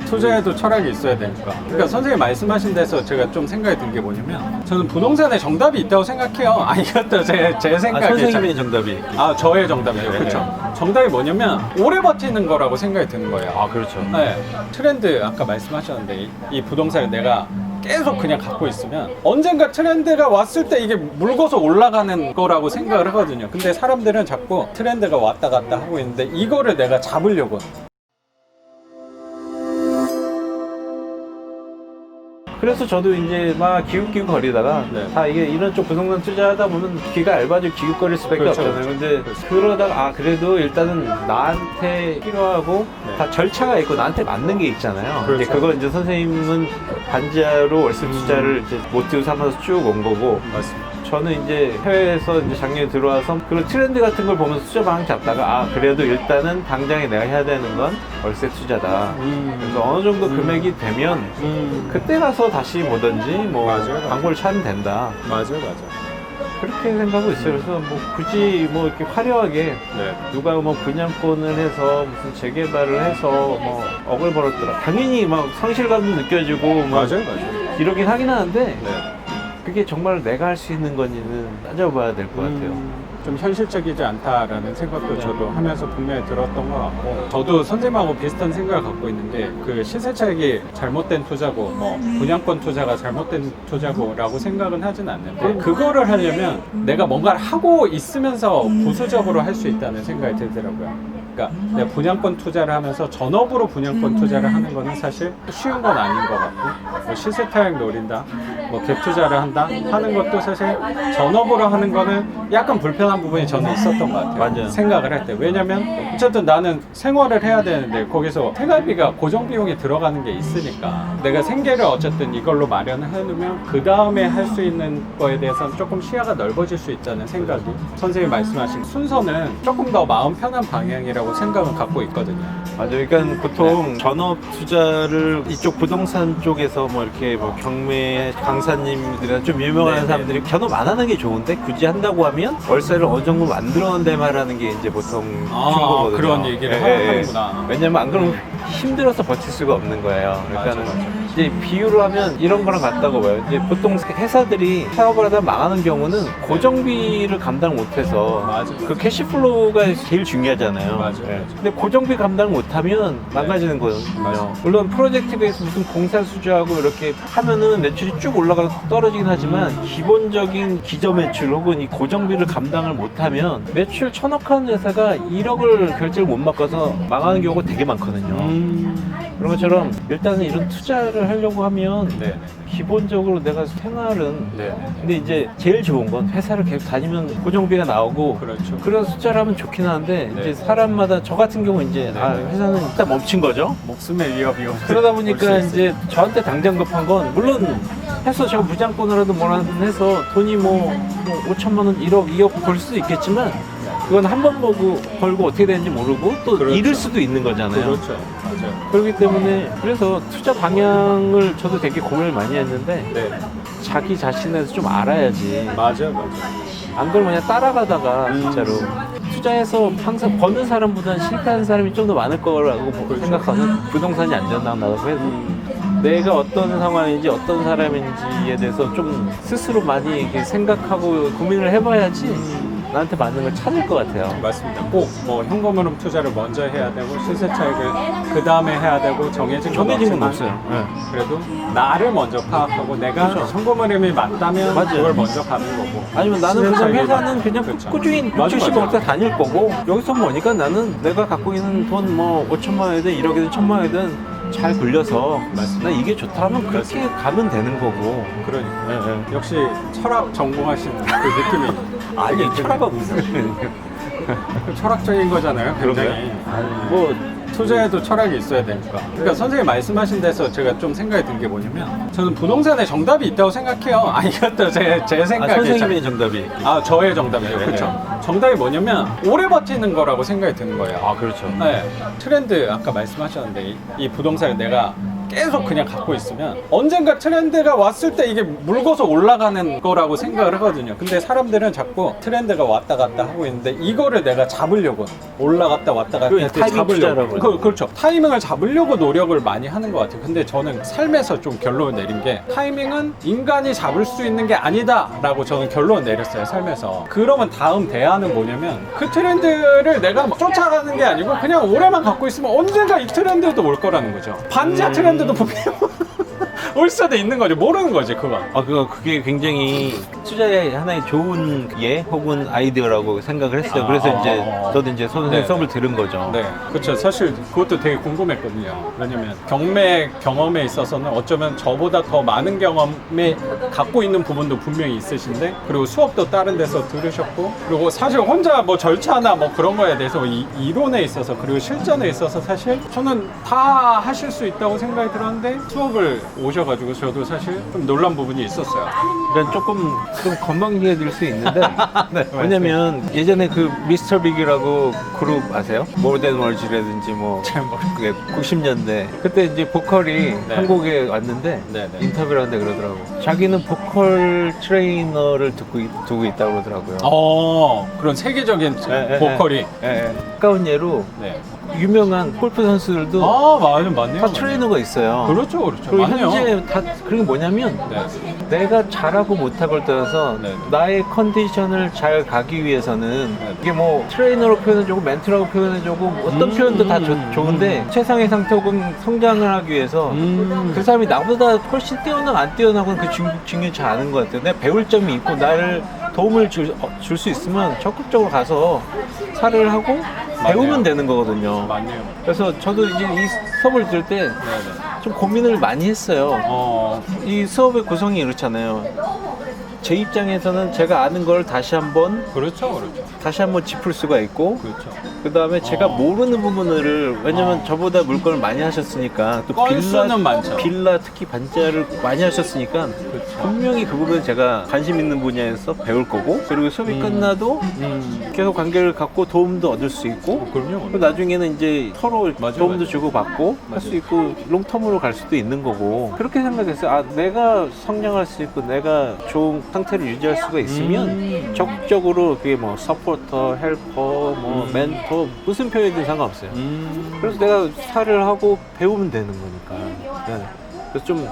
투자에도 철학이 있어야 되니까. 그러니까 선생님 말씀하신 데서 제가 좀 생각이 든 게 뭐냐면 저는 부동산에 정답이 있다고 생각해요. 아, 이것도 제 생각이죠. 선생님의 정답이. 저의 정답이죠. 네, 그렇죠. 정답이 뭐냐면 오래 버티는 거라고 생각이 드는 거예요. 아, 그렇죠. 네. 트렌드 아까 말씀하셨는데 이 부동산을 내가 계속 그냥 갖고 있으면 언젠가 트렌드가 왔을 때 이게 물고서 올라가는 거라고 생각을 하거든요. 근데 사람들은 자꾸 트렌드가 왔다 갔다 하고 있는데 이거를 내가 잡으려고. 그래서 저도 이제 막 기웃기웃 거리다가 네. 다 이게 이런 쪽 부동산 투자하다 보면 귀가 얇아지고 기웃거릴 수밖에 그렇죠, 없잖아요. 근데 그러다가 그래도 일단은 나한테 필요하고 네. 다 절차가 있고 나한테 맞는 게 있잖아요. 그렇죠. 이제 그걸 이제 선생님은 반지하로 월세 투자를 이제 모티브 삼아서 쭉 온 거고, 맞습니다. 저는 이제 해외에서 이제 작년에 들어와서 그런 트렌드 같은 걸 보면서 투자 방향 잡다가 그래도 일단은 당장에 내가 해야 되는 건 월세 투자다. 그래서 어느 정도 금액이 되면 그때 가서 다시 뭐든지 뭐 맞아요. 광고를 차면 된다. 맞아요. 그렇게 생각하고 있어요. 그래서 뭐 굳이 뭐 이렇게 화려하게 네. 누가 뭐 분양권을 해서 무슨 재개발을 해서 뭐 억을 벌었더라. 당연히 막 상실감도 느껴지고 막 맞아요. 이러긴 하긴 하는데 네. 그게 정말 내가 할 수 있는 건지는 따져봐야 될 것 같아요. 좀 현실적이지 않다라는 생각도 저도 하면서 분명히 들었던 것 같고, 저도 선생님하고 비슷한 생각을 갖고 있는 게 그 시세 차익이 잘못된 투자고 뭐 분양권 투자가 잘못된 투자고라고 생각은 하진 않는데, 그거를 하려면 내가 뭔가를 하고 있으면서 부수적으로 할 수 있다는 생각이 들더라고요. 그러니까 내가 분양권 투자를 하면서 전업으로 분양권 투자를 하는 거는 사실 쉬운 건 아닌 것 같고, 뭐 시세 차익 노린다, 뭐 갭 투자를 한다 하는 것도 사실 전업으로 하는 거는 약간 불편한 부분이 저는 있었던 것 같아요. 맞아요. 생각을 할 때. 왜냐면 어쨌든 나는 생활을 해야 되는데 거기서 생활비가 고정 비용이 들어가는 게 있으니까 내가 생계를 어쨌든 이걸로 마련을 해놓으면 그 다음에 할 수 있는 거에 대해서는 조금 시야가 넓어질 수 있다는 생각이, 선생님이 말씀하신 순서는 조금 더 마음 편한 방향이라고 생각을 갖고 있거든요. 맞아요. 그러니까 보통 전업 투자를 이쪽 부동산 쪽에서 뭐 이렇게 뭐 경매 강사님들이나 좀 유명한 네네. 사람들이 전업 안 하는 게 좋은데 굳이 한다고 하면 월세를 어느 정도 만들어낸 데 말하는 게 이제 보통 중거거든요. 그런 얘기를 예, 하는구나. 왜냐면 안 그러면 힘들어서 버틸 수가 없는 거예요. 그러니까 맞아. 이제 비유를 하면 이런 거랑 같다고 봐요. 이제 보통 회사들이 사업을 하다 망하는 경우는 고정비를 감당 못해서 맞아. 그 캐시플로우가 제일 중요하잖아요. 맞아. 근데 고정비 감당을 못하면 망가지는 거거든요. 맞아. 물론 프로젝트 베이스 무슨 공사 수주하고 이렇게 하면은 매출이 쭉 올라가서 떨어지긴 하지만 기본적인 기저 매출 혹은 이 고정비를 감당을 못하면 매출 1,000억 하는 회사가 1억을 결제를 못 맡아서 망하는 경우가 되게 많거든요. 그런 것처럼 일단은 이런 투자를 하려고 하면 네. 기본적으로 내가 생활은 네. 근데 이제 제일 좋은 건 회사를 계속 다니면 고정비가 나오고 그렇죠. 그래서 숫자를 하면 좋긴 한데 네. 이제 사람마다 저 같은 경우 이제 네. 회사는 일단 멈춘 거죠. 목숨의 위협이 그러다 올 보니까 수 이제 저한테 당장 급한 건 물론 해서 제가 무장권이라도 뭐라든 해서 돈이 뭐 5천만 원, 1억, 2억 벌 수도 있겠지만 그건 한 번 보고 벌고 어떻게 되는지 모르고 또 그렇죠. 잃을 수도 있는 거잖아요. 그렇죠. 맞아요. 그렇기 때문에 그래서 투자 방향을 저도 되게 고민을 많이 했는데 네. 자기 자신에서 좀 알아야지. 맞아요. 안 그러면 그냥 따라가다가 진짜로 투자해서 항상 버는 사람보다는 실패하는 사람이 좀 더 많을 거라고 생각하는 부동산이 안전하다고 해서 내가 어떤 상황인지 어떤 사람인지에 대해서 좀 스스로 많이 이렇게 생각하고 고민을 해봐야지 나한테 맞는 걸 찾을 것 같아요. 맞습니다. 꼭 뭐 현금흐름 투자를 먼저 해야 되고 시세 차익을 그 다음에 해야 되고 정해진 건 정해진 건 없지만 없어요. 그래도 나를 먼저 파악하고 내가 그렇죠. 현금흐름이 맞다면 맞아요. 그걸 먼저 가는 거고. 아니면 나는 시세 그냥 차익이 회사는 그냥 그렇죠. 꾸준히 맞아, 60억 맞아. 대 다닐 거고 여기서 뭐니까 나는 내가 갖고 있는 돈 뭐 5천만 원이든 1억이든 1천만 원이든 잘 굴려서 맞습니다. 나 이게 좋다 하면 그렇게 가면 되는 거고. 그러니까 역시 철학 전공하신 그 느낌이 아니 철학가 무슨 철학적인 거잖아요. 굉장히. 뭐 투자에도 철학이 있어야 되니까. 그러니까 선생님 말씀하신 데서 제가 좀 생각이 든 게 뭐냐면 저는 부동산에 정답이 있다고 생각해요. 아, 이것도 제 생각이죠. 선생님의 정답이. 저의 정답이죠. 네. 그렇죠. 정답이 뭐냐면 오래 버티는 거라고 생각이 드는 거예요. 그렇죠. 네. 트렌드 아까 말씀하셨는데 이 부동산을 내가 계속 그냥 갖고 있으면 언젠가 트렌드가 왔을 때 이게 물고서 올라가는 거라고 생각을 하거든요. 근데 사람들은 자꾸 트렌드가 왔다 갔다 하고 있는데 이거를 내가 잡으려고 올라갔다 왔다 갔다 그게 타이밍 투자라고 그렇죠. 타이밍을 잡으려고 노력을 많이 하는 것 같아요. 근데 저는 삶에서 좀 결론을 내린 게 타이밍은 인간이 잡을 수 있는 게 아니다 라고 저는 결론을 내렸어요. 삶에서. 그러면 다음 대안은 뭐냐면 그 트렌드를 내가 쫓아가는 게 아니고 그냥 오래만 갖고 있으면 언젠가 이 트렌드도 올 거라는 거죠. 반지하 트렌드도 분명 올 수도 있는 거죠. 모르는 거지 그건. 그게 굉장히 투자의 하나의 좋은 예 혹은 아이디어라고 생각을 했어요. 그래서 이제 저도 이제 손 선생 네. 수업을 들은 거죠. 네, 그렇죠. 사실 그것도 되게 궁금했거든요. 왜냐면 경매 경험에 있어서는 어쩌면 저보다 더 많은 경험에 갖고 있는 부분도 분명히 있으신데, 그리고 수업도 다른 데서 들으셨고, 그리고 사실 혼자 뭐 절차나 뭐 그런 거에 대해서 이론에 있어서 그리고 실전에 있어서 사실 저는 다 하실 수 있다고 생각이 들었는데 수업을 오셔가지고 저도 사실 좀 놀란 부분이 있었어요. 그러니까 조금 좀 건방지게 들 수 있는데 네, 왜냐면 예전에 그 미스터 빅이라고 그룹 아세요? 모던 월즈라든지 뭐 잘 모르. 그게 90년대 그때 이제 보컬이 네. 한국에 왔는데 네, 네. 인터뷰를 하는데 그러더라고. 자기는 보컬 트레이너를 두고 있다고 그러더라고요. 그런 세계적인 예, 보컬이. 가까운 예로 네. 유명한 골프 선수들도 맞네요. 다 트레이너가 있어요. 그렇죠, 그렇죠. 그리고 맞네요. 현재 다 그런 게 뭐냐면 네. 내가 잘하고 못하고를 떠나서 네. 나의 컨디션을 잘 가기 위해서는 네. 이게 뭐 트레이너로 표현해주고 멘토라고 표현해주고 어떤 표현도 다 좋은데 최상의 상태고 성장을 하기 위해서 그 사람이 나보다 훨씬 뛰어나고 안 뛰어나고는 그 중요히 잘 아는 것 같아요. 내가 배울 점이 있고 나를 도움을 줄 수 있으면 적극적으로 가서 사례를 하고 배우면 되는 거거든요. 맞네요. 그래서 저도 이제 이 수업을 들을 때 좀 네네. 고민을 많이 했어요. 이 수업의 구성이 이렇잖아요. 제 입장에서는 제가 아는 걸 다시 한번 그렇죠. 짚을 수가 있고, 그렇죠. 그 다음에 제가 모르는 부분을, 왜냐면 저보다 물건을 많이 하셨으니까, 또 건수는 많죠. 빌라 특히 반지하를 많이 하셨으니까, 그렇죠. 분명히 그 부분은 제가 관심 있는 분야에서 배울 거고, 그리고 수업이 끝나도 계속 관계를 갖고 도움도 얻을 수 있고, 그럼요. 그리고 나중에는 이제 서로 맞아요, 도움도 맞아요. 주고받고 할 수 있고 롱텀으로 갈 수도 있는 거고, 그렇게 생각했어요. 내가 성장할 수 있고 내가 좋은 상태를 유지할 수가 있으면 적극적으로 그게 뭐 서포터, 헬퍼, 뭐 멘토 무슨 표현이든 상관없어요. 그래서 내가 사를 하고 배우면 되는 거니까. 네. 그래서 좀